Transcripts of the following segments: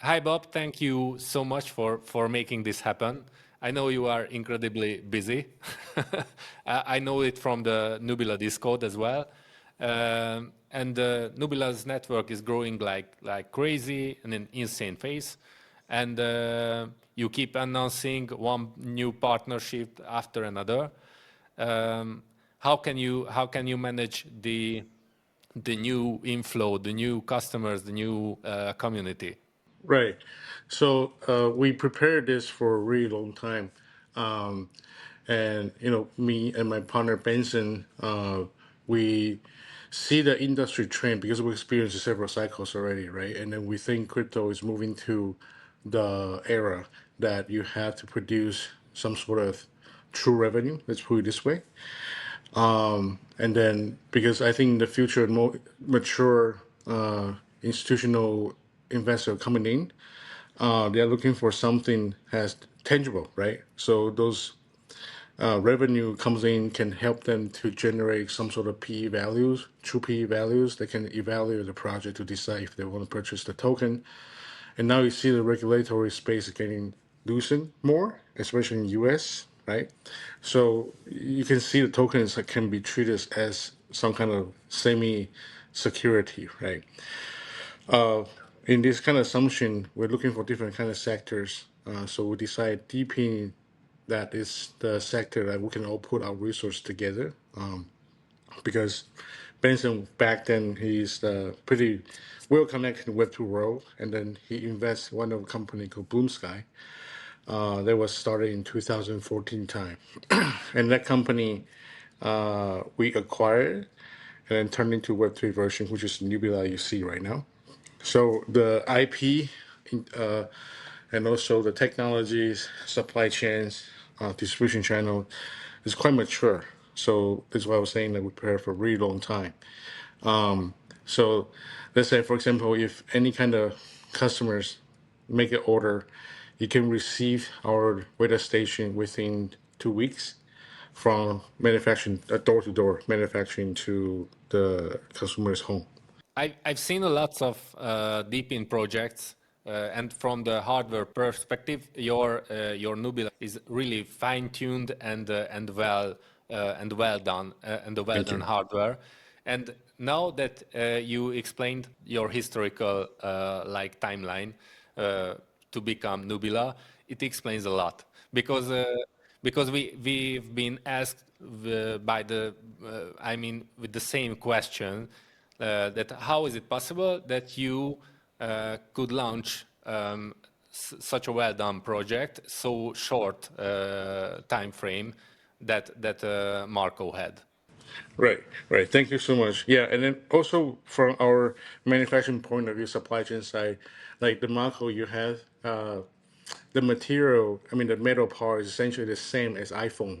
Hi, Bob. Thank you so much for making this happen. I know you are incredibly busy. I know it from the Nubila Discord as well. And Nubila's network is growing like crazy and an insane pace. And you keep announcing one new partnership after another. Um, how can you manage the new inflow, the new customers, the new community? Right. So we prepared this for a really long time. Um, and, me and my partner Benson, we see the industry trend because we experienced several cycles already, right? And then we think crypto is moving to the era that you have to produce some sort of true revenue, let's put it this way. And then because I think in the future, more mature institutional investor coming in, they're looking for something has tangible, right? So those revenue comes in can help them to generate some sort of PE values, true PE values. They can evaluate the project to decide if they want to purchase the token. And now you see the regulatory space getting loosened more, especially in US, right? So you can see the tokens that can be treated as some kind of semi security, right? In this kind of assumption, we're looking for different kind of sectors. So we decide DePIN that is the sector that we can all put our resources together. Because Benson back then he's pretty well connected in Web2 world, and then he invests one of a company called Boom Sky. That was started in 2014 time, and that company we acquired and then turned into Web3 version, which is Nubila you see right now. So the IP and also the technologies, supply chains, distribution channel is quite mature. So that's why I was saying that we prepare for a really long time. So let's say, for example, if any kind of customers make an order, you can receive our weather station within 2 weeks from manufacturing, door to door manufacturing to the customer's home. I've seen a lots of DePIN projects, and from the hardware perspective, your Nubila is really fine-tuned and well done and a well Thank done you. hardware. And now that you explained your historical timeline to become Nubila, it explains a lot because we've been asked by the I mean with the same question that how is it possible that you could launch such a well done project so short time frame that Marco had. Right, right. Thank you so much. Yeah, and then also from our manufacturing point of view, supply chain side, like the Mako you have, the material, I mean, the metal part is essentially the same as iPhone,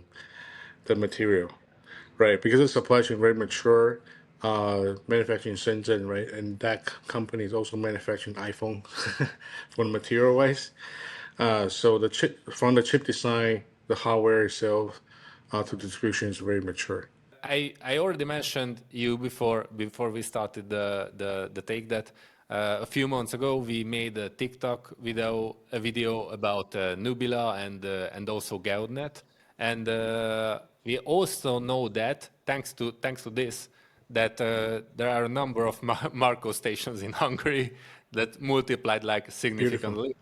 the material, right? Because the supply chain very mature, manufacturing in Shenzhen, right? And that company is also manufacturing iPhone from material wise. So the chip, from the chip design, the hardware itself, to distribution is very mature. I already mentioned you before we started the take that a few months ago we made a TikTok video about Nubila and also GeoDnet, and we also know that thanks to this that there are a number of Marco stations in Hungary that multiplied like Beautiful. significantly.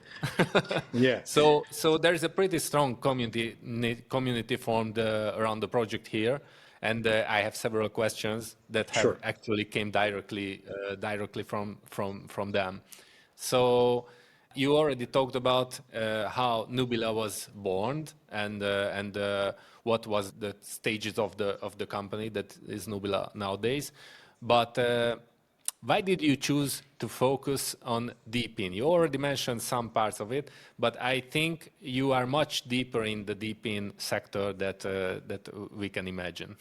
Yeah, So there is a pretty strong community formed around the project here, and I have several questions that have sure. actually came directly from them. So you already talked about how Nubila was born and what was the stages of the company that is Nubila nowadays, but. Why did you choose to focus on DePIN? You already mentioned some parts of it, but I think you are much deeper in the DePIN sector that we can imagine.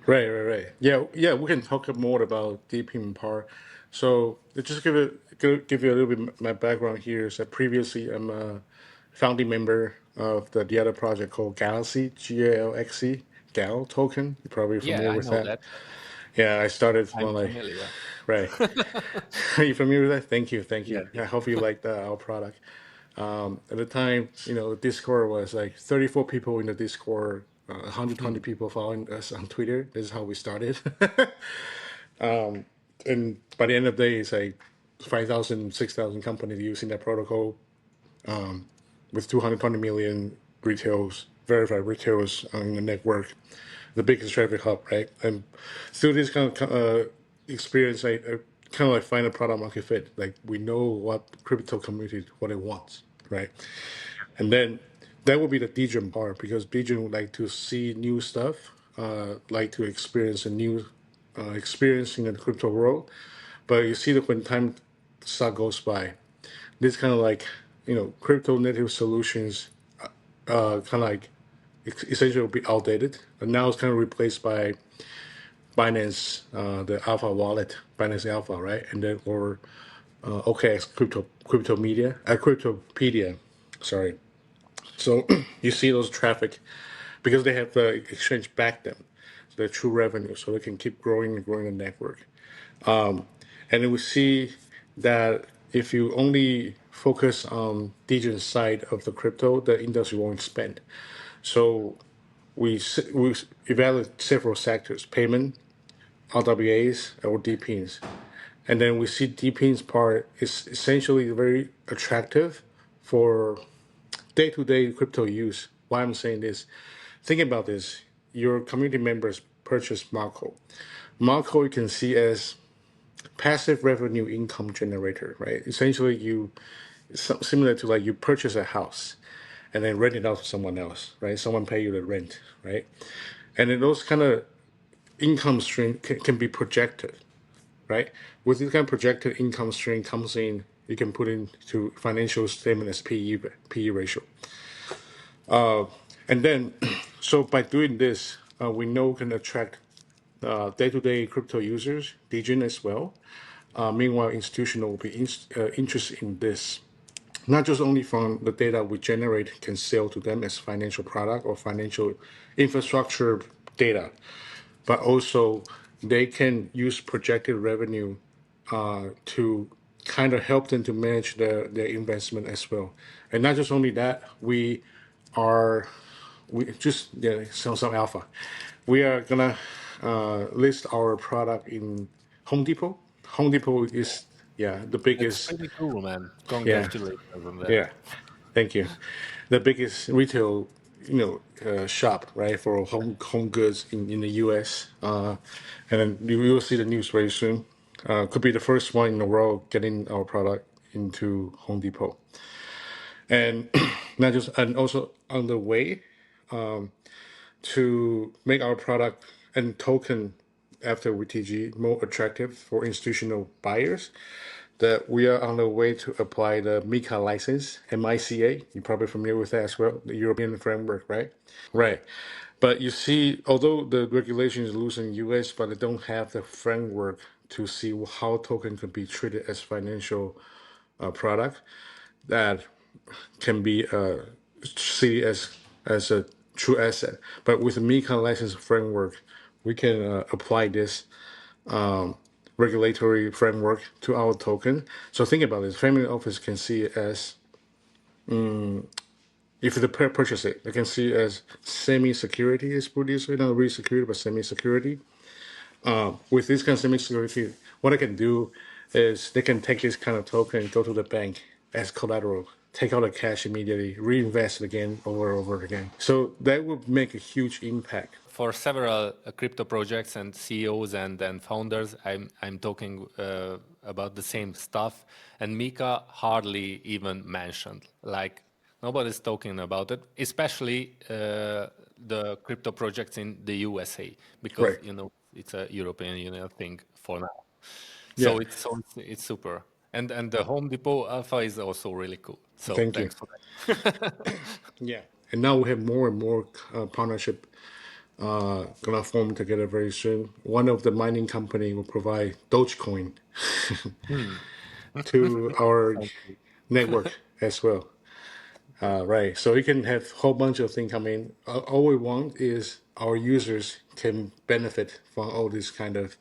Right, right, right. Yeah, yeah. We can talk more about deep human power. So just give you a little bit my background here. Is that previously I'm a founding member of the other project called Galaxy, GALXC, Gal token. You're probably Yeah, familiar I with know that. that. Yeah, I started I'm when I familiar. right. Are you familiar with that? Thank you, thank Yeah, you. yeah. I hope you liked our product. At the time, Discord was like 34 people in the Discord, 120 Hmm. people following us on Twitter. This is how we started. And by the end of the day, it's like 5,000, 6,000 companies using that protocol with 220 million retails, verified retails on the network, the biggest traffic hub, right? And through this kind of experience, I kind of like find a product market fit. Like we know what crypto community, what it wants, right? And then that would be the Degen part because Degen would like to see new stuff, like to experience a new experience in the crypto world. But you see that when time goes by, this kind of like crypto native solutions kind of like essentially will be outdated, and now it's kind of replaced by Binance, the Alpha wallet, Binance Alpha, right? And then or OKX Cryptopedia, sorry. So you see those traffic because they have the exchange back them, so their true revenue, so they can keep growing and growing the network. And then we see that if you only focus on Degen side of the crypto, the industry won't expand. So we evaluate several sectors: payment, RWAs, or DPINs, and then we see DPINs part is essentially very attractive for day-to-day crypto use. Why I'm saying this? Think about this: your community members purchase Marco. Marco you can see as passive revenue income generator, right? Essentially, similar to like you purchase a house and then rent it out to someone else, right? Someone pay you the rent, right? And then those kind of income stream can be projected, right? With this kind of projected income stream comes in, you can put into financial statement as PE ratio. And then, so by doing this, we know can attract day-to-day crypto users, Degen as well. Meanwhile, institutional will be interested in this, not just only from the data we generate can sell to them as financial product or financial infrastructure data, but also they can use projected revenue to kind of help them to manage their investment as well. And not just only that, are we just yeah, some alpha. We are gonna list our product in Home Depot. Home Depot is the That's biggest. pretty cool, man. Yeah, Congratulations on that. yeah. Thank you. The biggest retail, shop, right, for home goods in the U.S. And then you will see the news very soon. Could be the first one in the world getting our product into Home Depot, and not just and also on the way to make our product and token after WTG more attractive for institutional buyers. That we are on the way to apply the MiCA license, MICA. You're probably familiar with that as well, the European framework, right? Right. But you see, although the regulation is loose in the US, but they don't have the framework to see how token can be treated as financial product that can be see as a true asset. But with the MiCA license framework, we can apply this regulatory framework to our token. So think about this. Family office can see it as if they purchase it, they can see it as semi-security is produced, not really security, but semi-security. With this kind of semi-security, what I can do is they can take this kind of token, go to the bank as collateral, take out the cash immediately, reinvest it again over and over again. So that would make a huge impact. For several crypto projects and CEOs and founders, I'm talking about the same stuff, and Mika hardly even mentioned. Like nobody's talking about it, especially the crypto projects in the USA, because Right. it's a European Union thing for now. Yeah. So it's super. And the Home Depot Alpha is also really cool. So Thank you. thanks for that. Yeah. And now we have more and more partnership gonna form together very soon. One of the mining company will provide Dogecoin Hmm. to our Sounds good. network as well. Right. So we can have a whole bunch of things coming. All we want is our users can benefit from all this kind of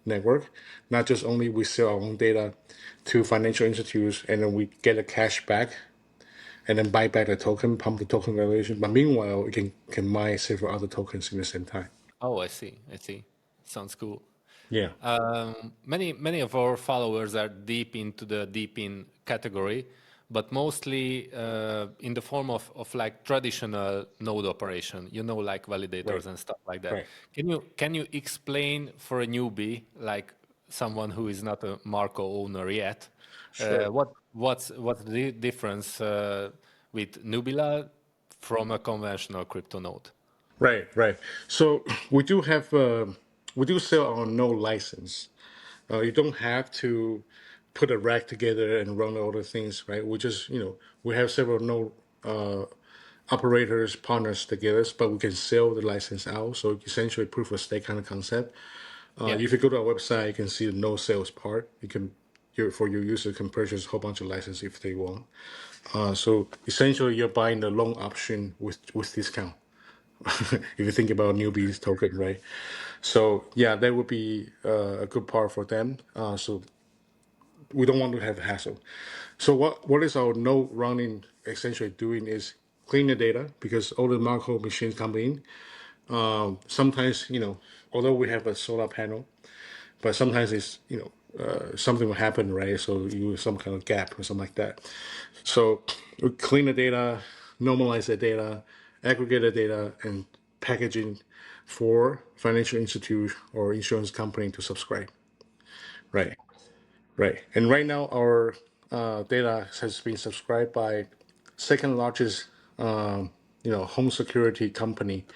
network. Not just only we sell our own data to financial institutes and then we get a cash back and then buy back the token, pump the token valuation. But meanwhile, we can mine several other tokens in the same time. Oh, I see. I see. Sounds cool. Yeah. Many of our followers are deep into the DePIN category, but mostly in the form of like traditional node operation, like Right. validators and stuff like that. Right. Can you explain for a newbie, like someone who is not a Marco owner yet, Sure. what's the difference with Nubila from a conventional crypto node? Right. Right. So we do sell our no license. You don't have to put a rack together and run all the things, right? We just, we have several node operators, partners together, but we can sell the license out. So essentially, proof of stake kind of concept. Yeah. If you go to our website, you can see the no sales part. For your user can purchase a whole bunch of license if they want. So essentially, you're buying the long option with discount. If you think about newbies token, right? So yeah, that would be a good part for them. So we don't want to have hassle. So what is our node running essentially doing is clean the data because all the macro machines come in. Sometimes although we have a solar panel, but sometimes it's something will happen, right? So you some kind of gap or something like that. So we clean the data, normalize the data, aggregate the data, and packaging for financial institute or insurance company to subscribe. Right, right. And right now our data has been subscribed by second largest home security company,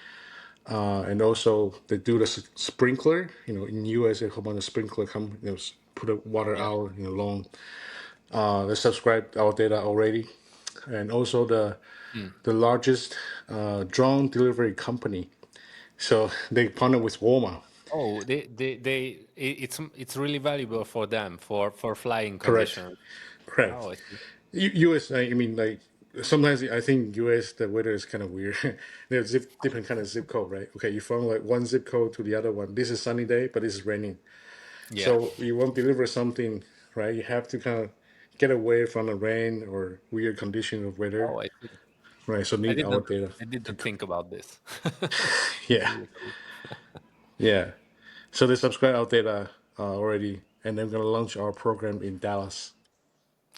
and also they do the sprinkler. In US, they come on the sprinkler company, put the water Yeah. out, long. They subscribe our data already, and also the largest drone delivery company. So they partner with Walmart. Oh, it's really valuable for them for flying Correct, conditions. correct. Oh, I see. US, I mean, like sometimes I think US the weather is kind of weird. There's different kind of zip code, right? Okay, you from like one zip code to the other one. This is sunny day, but this is raining. Yeah. So you want to deliver something, right? You have to kind of get away from the rain or weird condition of weather, Oh, I see. right? So I need our didn't data. I didn't think about this. Yeah, Really cool. yeah. So they subscribe our data already, and they're gonna launch our program in Dallas.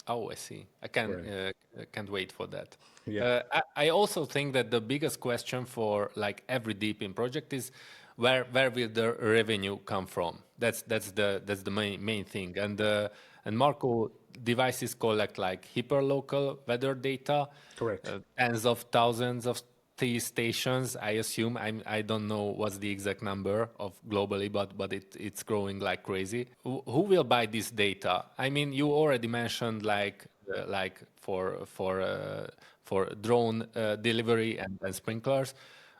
Oh, I see. Right. Can't wait for that. Yeah. I also think that the biggest question for like every DePIN project is where will the revenue come from? That's the main thing. And Marco devices collect like hyperlocal weather data, Correct. tens of thousands of these stations. I assume I don't know what's the exact number of globally, but it's growing like crazy. Who will buy this data? I mean, you already mentioned like for drone delivery and sprinklers.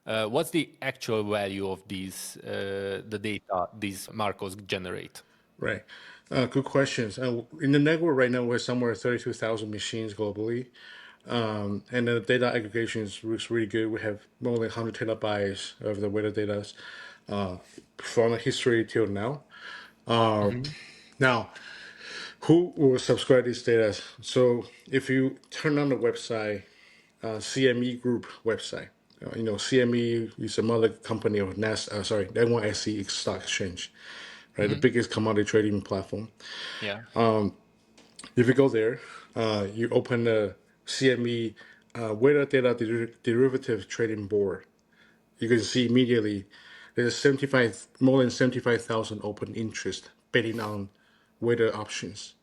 What's the actual value of the data these Marcos generate? Right. Good questions. In the network right now, we're somewhere 32,000 machines globally. And the data aggregation looks really good. We have more than 100 terabytes of the weather data from the history till now. Hmm. Now, who will subscribe these data? So if you turn on the website, CME Group website, CME is a mother company of N1SE Stock Exchange, right? The Hmm. biggest commodity trading platform. Yeah. If you go there, you open the CME weather data derivative trading board. You can see immediately there's more than 75,000 open interest betting on weather options.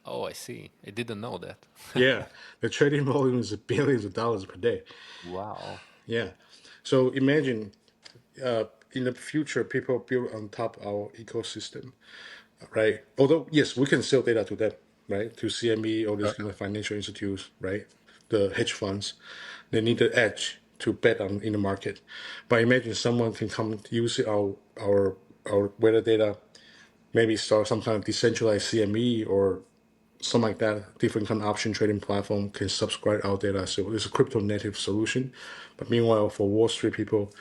Oh, I see. I didn't know that. Yeah, the trading volume is billions of dollars per day. Wow. Yeah, so imagine in the future people build on top of our ecosystem, right? Although yes, we can sell data to them, right? To CME or these kind of financial institutes, right? The hedge funds, they need the edge to bet on in the market. But imagine someone can come use our weather data, maybe start some kind of decentralized CME or something like that, different kind of option trading platform can subscribe our data. So it's a crypto native solution. But meanwhile, for Wall Street people,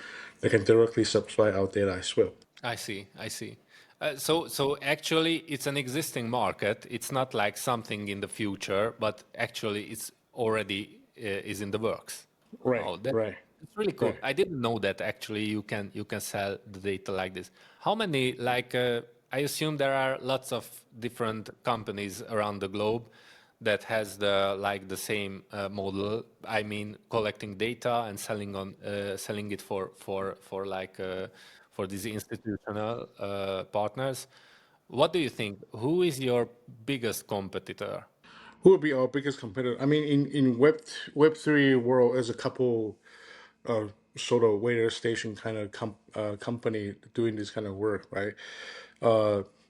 they can directly supply our data as well. I see. I see. So actually, it's an existing market. It's not like something in the future, but actually, it's already is in the works. Right, Oh, that's right, really cool. right. I didn't know that actually you can sell the data like this. How many like I assume there are lots of different companies around the globe that has the like the same model. I mean, collecting data and selling it for like for these institutional partners. What do you think? Who is your biggest competitor? Who would be our biggest competitor? I mean, in Web3 world, there's a couple sort of weather station kind of company doing this kind of work, right?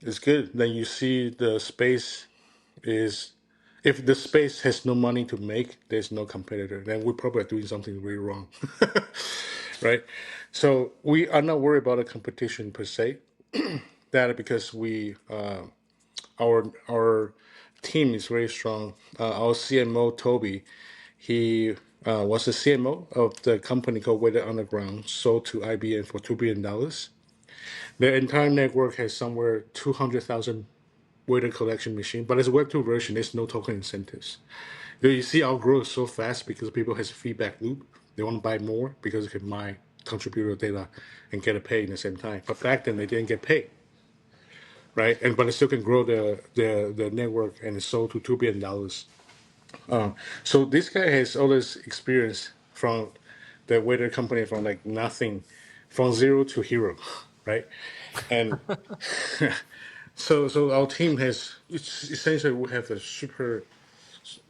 It's good. Then you see the space is, if the space has no money to make, there's no competitor. Then we probably are doing something really wrong, right? So we are not worried about a competition per se. That because our team is very strong. Our CMO Toby, he was the CMO of the company called Weather Underground, sold to IBM for $2 billion. Their entire network has somewhere 200,000 weather collection machine, but it's a Web2 version. There's no token incentives. You see our growth so fast because people has a feedback loop. They want to buy more because they can mine contributor data and get a pay in the same time. But back then they didn't get paid, right? And but they still can grow the network and it's sold to $2 billion. So this guy has all this experience from the weather company from like nothing, from zero to hero, right? And so our team has it's essentially we have a super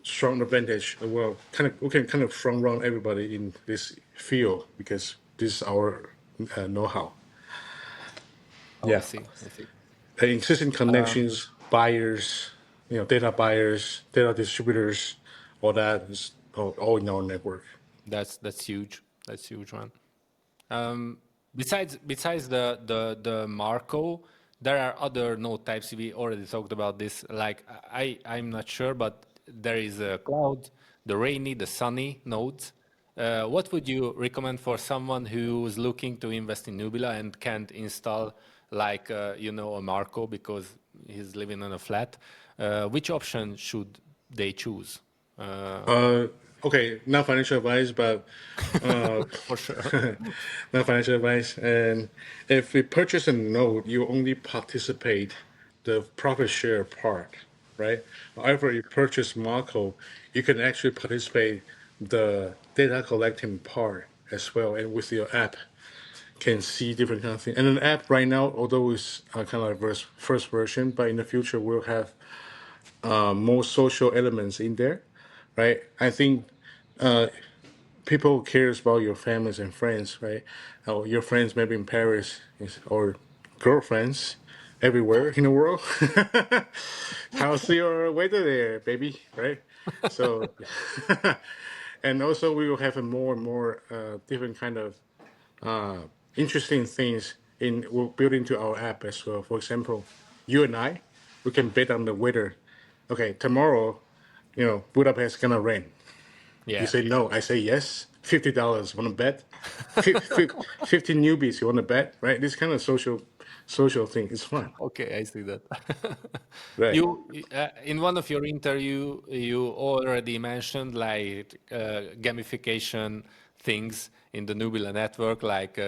strong advantage. Well, kind of we can kind of front run everybody in this field because this is our know-how. Oh, I Yeah, see. I see. existing connections, buyers, data buyers, data distributors, all that is all in our network. That's huge. That's huge, man. Besides the Marco, there are other node types. We already talked about this. Like I'm not sure, but there is a cloud, the rainy, the sunny nodes. What would you recommend for someone who is looking to invest in Nubila and can't install like a Marco because he's living in a flat? Which option should they choose? Uh, Uh, okay, not financial advice, but for sure. not financial advice. And if we purchase a node, you only participate the profit share part, right? However, you purchase Marco, you can actually participate the data collecting part as well, and with your app can see different kind of things. And an app right now, although it's kind of like first version, but in the future we'll have more social elements in there, right? I think people cares about your families and friends, right? Your friends maybe in Paris or girlfriends everywhere in the world. How's your weather there, baby? Right? So, and also we will have a more and more different kind of interesting things in we'll build into our app as well. For example, you and I, we can bet on the weather. Okay, tomorrow, Budapest gonna rain. You Yeah. say no. I say yes. $50. Want to bet? 50 newbies. You want to bet? Right? This kind of social thing is fun. Okay, I see that. Right. In one of your interview, you already mentioned like gamification things in the Nubila network, like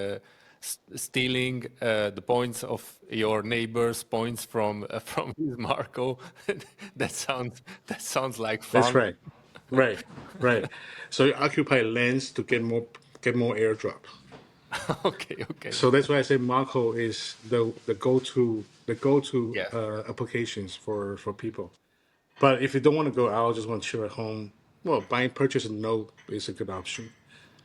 stealing the points of your neighbors' points from from his Marco. That sounds like That's fun. right. Right. Right. So you occupy lands to get more airdrop. Okay, okay, So that's why I say Marco is the go to yeah, applications for people. But if you don't want to go out, just want to chill at home, well, buying purchase a node is a good option.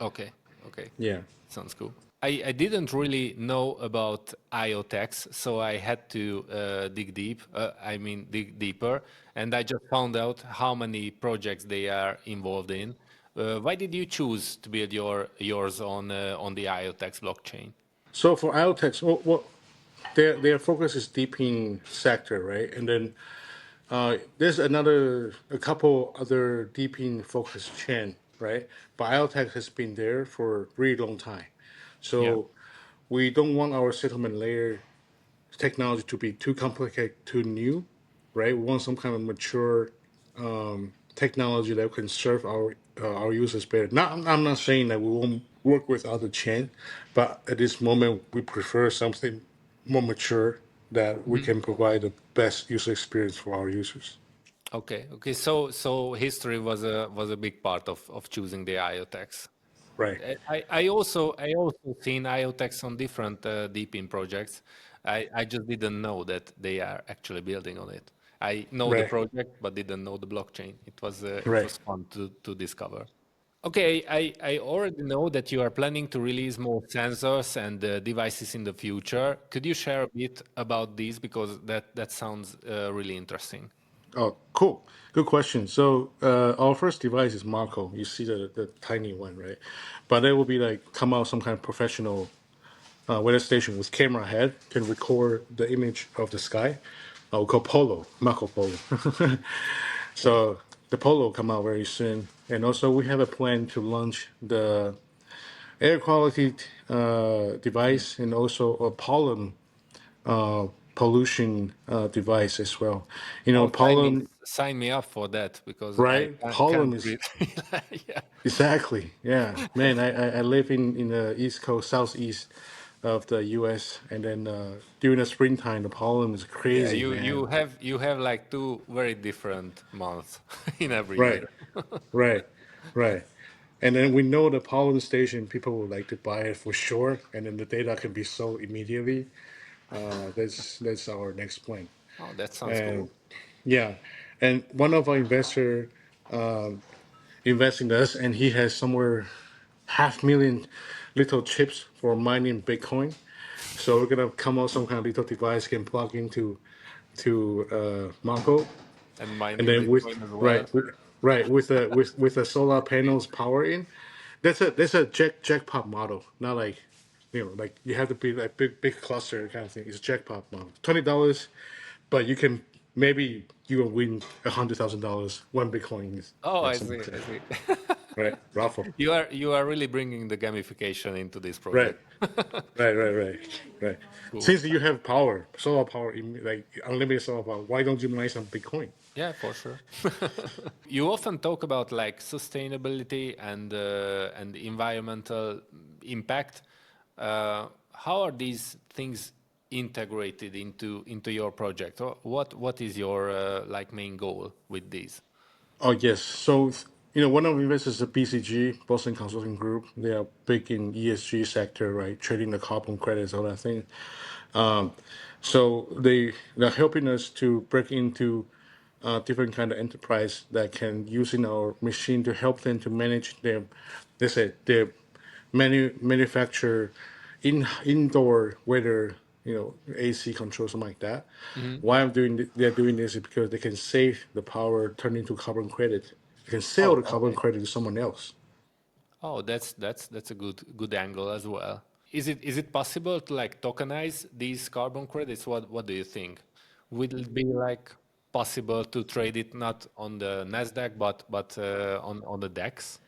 okay, okay. Yeah. Sounds cool. I didn't really know about IoTex, so I had to dig deep. I mean, dig deeper, and I just found out how many projects they are involved in. Why did you choose to build yours on the IoTex blockchain? So for IoTex, well, their focus is deep in sector, right? And then there's a couple other deep in focus chain, right? But IoTex has been there for a really long time. Yeah. So we don't want our settlement layer technology to be too complicated, too new, right? We want some kind of mature technology that can serve our users better. Not, I'm not saying that we won't work with other chain, but at this moment we prefer something more mature that we can provide the best user experience for our users. Okay, okay. So history was a big part of choosing the IoTex. Right, I also seen IoTex on different DePIN projects. I just didn't know that they are actually building on it. I know the right, project, but didn't know the blockchain. It right. was fun to discover. Okay, I already know that you are planning to release more sensors and devices in the future. Could you share a bit about these because that sounds really interesting. Oh, cool. Good question. So our first device is Marco. You see the tiny one, right? But there will be like come out some kind of professional weather station with camera head can record the image of the sky. We call Polo, Marco Polo. Okay. So the Polo will come out very soon, and also we have a plan to launch the air quality device and also a pollen pollution device as well. You know, Oh, pollen, sign me up for that because I right? Pollen can't is breathe. Yeah. exactly, yeah, man. I live in the East Coast, Southeast of the U.S. and then during the springtime, the pollen is Yeah, crazy, man. you have like two very different months in every Right, year. right, right. And then we know the pollen station, people would like to buy it for sure, and then the data can be sold immediately. That's our next plan. Oh, that sounds And cool. yeah, and one of our investor invest in us, and he has somewhere 500,000 little chips for mining Bitcoin. So we're gonna come out some kind of little device can plug into to Mongo, And and mining then with Bitcoin as well. right right with the solar panels power in. That's a jackpot model, not like like you have to be like big cluster kind of thing. It's a jackpot model. $20, but you can maybe you will win $100,000 one Bitcoin Oh, or I something see, like I that. see. Right, raffle. You are really bringing the gamification into this Right. project. Right. Cool. Since you have power, solar power, like unlimited solar power, why don't you mine some Bitcoin? Yeah, for sure. You often talk about like sustainability and environmental impact. How are these things integrated into your project? Or what is your like main goal with these? Oh yes. So one of the investors is a BCG, Boston Consulting Group. They are big in ESG sector, right? Trading the carbon credits, all that thing. So they're helping us to break into different kind of enterprise that can using our machine to help them to manage their, they say their manufacture indoor weather, AC control, something like that. Why they're doing this is because they can save the power, turn into carbon credit. They can sell Oh, the carbon okay. credit to someone else. Oh, that's a good angle as well. Is it possible to like tokenize these carbon credits? What do you think? Will it be like possible to trade it not on the Nasdaq but on the DEX?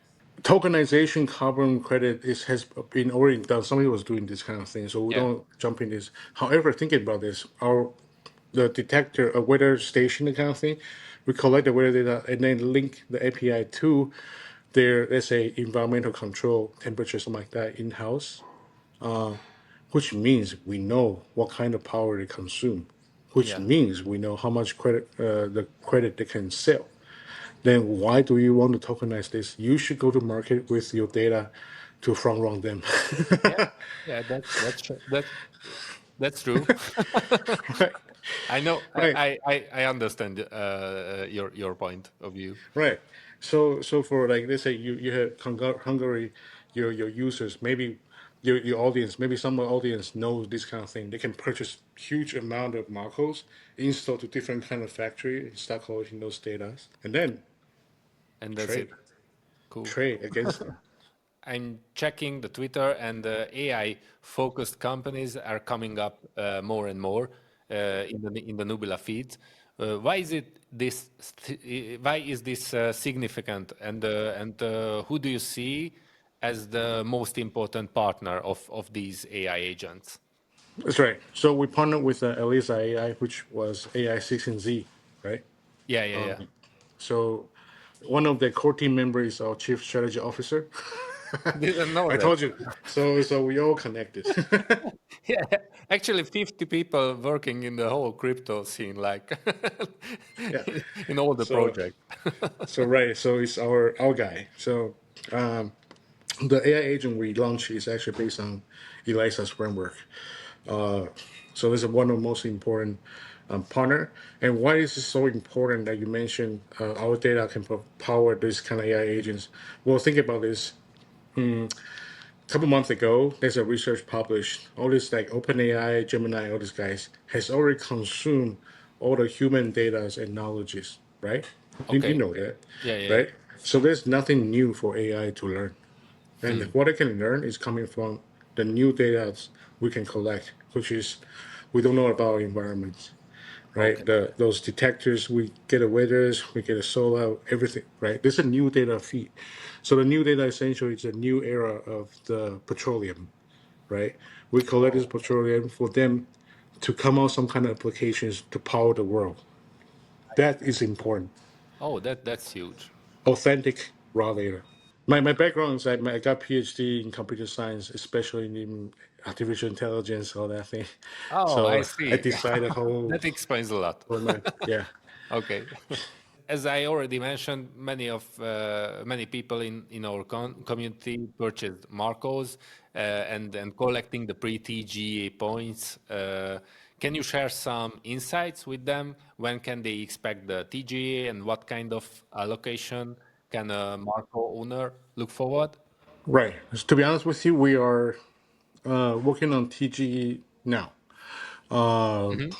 Tokenization carbon credit has been already done. Somebody was doing this kind of thing, so we Yeah. don't jump in this. However, thinking about this, the detector, a weather station, kind of thing, we collect the weather data and then link the API to their, let's say, environmental control, temperature, something like that, in house, which means we know what kind of power they consume, which Yeah. means we know how much credit the credit they can sell. Then why do you want to tokenize this? You should go to market with your data to front run them. Yeah. Yeah, that's true. Right, I know. right, I understand your point of view. right. So for like let's say you have Hungary, your users, maybe your audience, maybe some audience knows this kind of thing. They can purchase huge amount of Marcos, install to different kind of factory, and start collecting those data, and then And that's it. trade Cool. trade against them. I'm checking the Twitter and the AI focused companies are coming up more and more in the Nubila feed. Why is it why is this significant and who do you see as the most important partner of these AI agents. That's right. So we partnered with Elisa AI, which was AI 6 and Z, right? Yeah, yeah, yeah. So one of the core team members is our chief strategy officer. Didn't know I that. told you. So we all connected. Yeah, actually 50 people working in the whole crypto scene, like Yeah. in all the So projects. right. So it's our guy. So the AI agent we launched is actually based on Elisa's framework. So this is one of the most important partner. And why is it so important that you mentioned our data can power this kind of AI agents? Well, think about this. A couple months ago, there's a research published. All this like OpenAI, Gemini, all these guys has already consumed all the human data and knowledges, right? You Okay. know that, Yeah, yeah, yeah. right? So there's nothing new for AI to learn. And what I can learn is coming from the new data we can collect, which is we don't know about our environment, right? Okay. Those detectors, we get a weathers, we get a solar, everything, right? This is a new data feed. So the new data essentially is a new era of the petroleum, right? We collect this Oh, petroleum for them to come out some kind of applications to power the world. That is important. oh, that's huge. Authentic raw data. My background is I got PhD in computer science, especially in artificial intelligence, all that thing. Oh, I So I see. decided whole That explains a lot. for my yeah. Okay. As I already mentioned, many people in our community purchased Marcos and collecting the pre-TGA points. Can you share some insights with them? When can they expect the TGA and what kind of allocation can a Marco owner look forward? Right. To be honest with you, we are working on TG now. Hmm.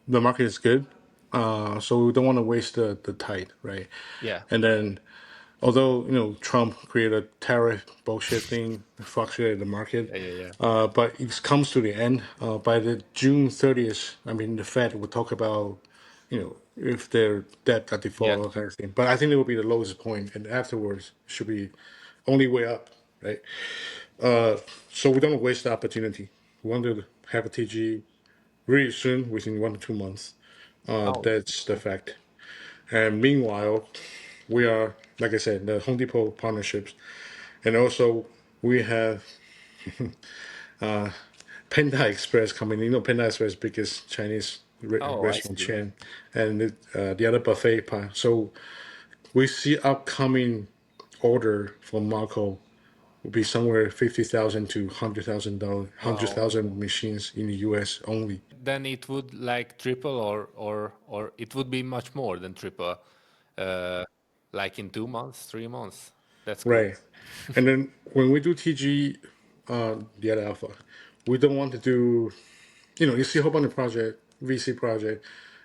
The market is good, so we don't want to waste the tide, right? Yeah. And then, although Trump created a tariff bullshit thing, fluctuated the market, Yeah, yeah, yeah. but it comes to the end. By the June 30th, I mean the Fed will talk about, if their debt got Yeah. default, kind of thing. But I think it will be the lowest point, and afterwards should be only way up, right? So we don't waste the opportunity. We want to have a TG really soon, within 1 to 2 months. Oh, That's the fact. And meanwhile, we are, like I said, the Home Depot partnerships, and also we have Panda Express coming. Panda Express biggest Chinese oh, I restaurant see. chain, and the other buffet part. So we see upcoming order from Marco will be somewhere 50,000 to $100,000, hundred Wow. thousand machines in the U.S. only. Then it would like triple or it would be much more than triple, uh, like in 2 months, 3 months. That's cool. Right. And then when we do TG, the other alpha, we don't want to do, you see a whole bunch of project, VC project,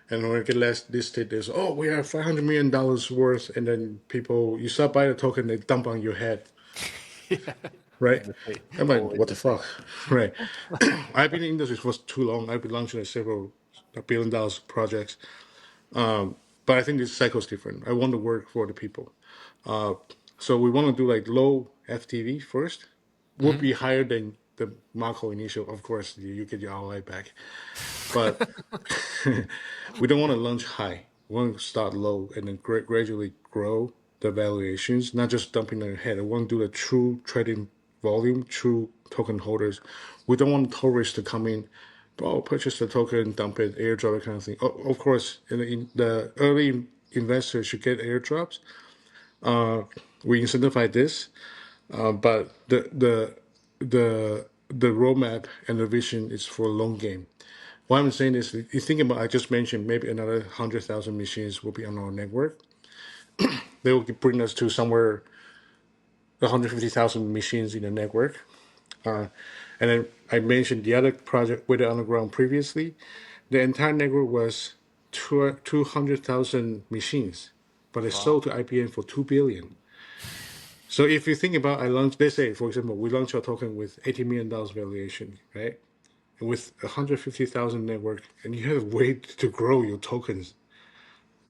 and when it get less listed, there's, oh, we have $500 million worth, and then people, you start buy the token, they dump on your head, Yeah, right? I'm like, always what the the same. fuck, right? I've been in industry for too long. I've been launching several $1 billion projects, but I think this cycle is different. I want to work for the people. So we want to do like low FTV first. Would Hmm. be higher than the Marco initial. Of course, you get your ROI back, but we don't want to launch high. We want to start low and then gradually grow the valuations, not just dumping their head. I want to do a true trading volume, true token holders. We don't want tourists to come in, oh, purchase the token, dump it, airdrop, kind of thing. Of course, in the early investors should get airdrops. We incentivize this, but the roadmap and the vision is for a long game. What I'm saying is, you think about, I just mentioned maybe another 100,000 machines will be on our network. They will bring us to somewhere 150,000 machines in the network. And then I mentioned the other project with the underground previously. The entire network was 200,000 machines, but it Wow. sold to IBM for 2 billion. So if you think about, I launched, let's say, for example, we launched our token with $80 million valuation, right? And with 150,000 network, and you have a way to grow your tokens,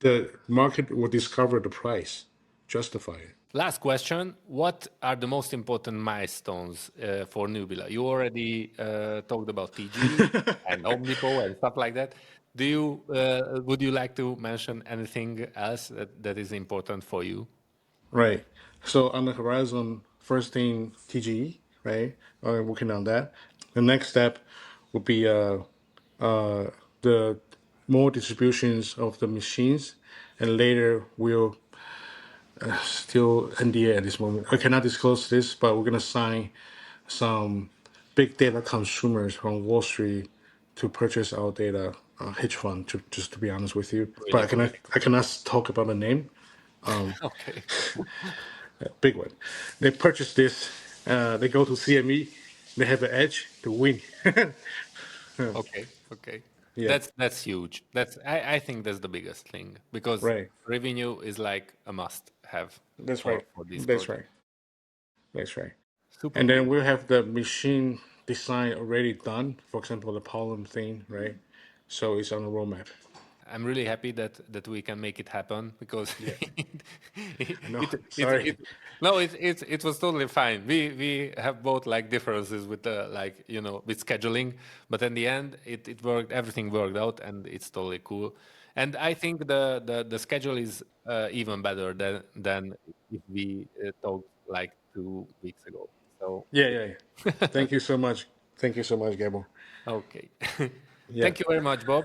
the market will discover the price, justify it. Last question. What are the most important milestones for Nubila? You already talked about TG and Omnipo and stuff like that. Would you like to mention anything else that is important for you? Right. So on the horizon, first thing TGE, right? Working on that. The next step would be the more distributions of the machines, and later we'll still NDA at this moment. I cannot disclose this, but we're gonna sign some big data consumers from Wall Street to purchase our data, hedge fund. Just to be honest with you, but Really cool. I cannot talk about the name. Okay. Big one. They purchase this. They go to CME. They have an edge to win. Okay. Okay. Yeah. That's huge. I think that's the biggest thing because Right. revenue is like a must have That's for right. this That's project. right. That's right. Super And then cool. we'll have the machine design already done. For example, the pollen thing, right? So it's on the roadmap. I'm really happy that we can make it happen because Yeah. it, I know. it, it, Sorry. it no it was totally fine. We have both like differences with the like with scheduling, but in the end it worked. Everything worked out, and it's totally cool. And I think the schedule is even better than if we talked like 2 weeks ago. So Yeah, yeah, yeah. Thank you so much. Thank you so much, Gable. okay, Yeah. thank you very much, Bob.